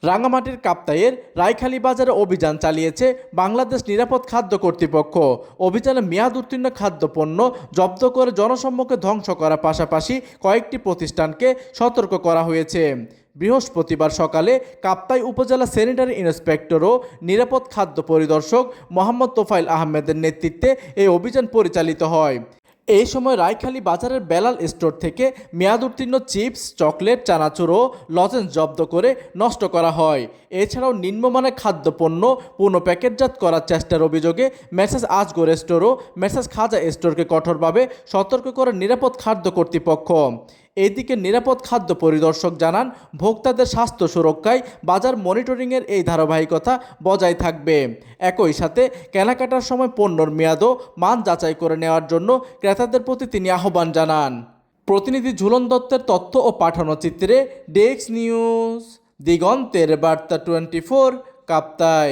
রাঙামাটির কাপ্তাইয়ের রায়খালী বাজারে অভিযান চালিয়েছে বাংলাদেশ নিরাপদ খাদ্য কর্তৃপক্ষ। অভিযানে মেয়াদ উত্তীর্ণ খাদ্যপণ্য জব্দ করে জনসম্মুখে ধ্বংস করার পাশাপাশি কয়েকটি প্রতিষ্ঠানকে সতর্ক করা হয়েছে। বৃহস্পতিবার সকালে কাপ্তাই উপজেলা স্যানিটারি ইন্সপেক্টর ও নিরাপদ খাদ্য পরিদর্শক মোহাম্মদ তোফাইল আহমেদের নেতৃত্বে এই অভিযান পরিচালিত হয়। এই সময় রায়খালী বাজারের বেলাল স্টোর থেকে মেয়াদ উত্তীর্ণ চিপস, চকলেট, চানাচুর ও লজেন্স জব্দ করে নষ্ট করা হয়। এছাড়াও নিম্নমানের খাদ্যপণ্য পুনঃ প্যাকেটজাত করার চেষ্টার অভিযোগে মেসার্স আজগর স্টোর ও মেসার্স খাজা স্টোরকে কঠোরভাবে সতর্ক করে নিরাপদ খাদ্য কর্তৃপক্ষ। এদিকে নিরাপদ খাদ্য পরিদর্শক জানান, ভোক্তাদের স্বাস্থ্য সুরক্ষায় বাজার মনিটরিংয়ের এই ধারাবাহিকতা বজায় থাকবে। একই সাথে কেনাকাটার সময় পণ্যর মেয়াদ ও মান যাচাই করে নেওয়ার জন্য ক্রেতাদের প্রতি তিনি আহ্বান জানান। প্রতিনিধি ঝুলন দত্তের তথ্য ও পাঠানো চিত্রে ডেস্ক নিউজ, দিগন্তের বার্তা 24, কাপ্তাই।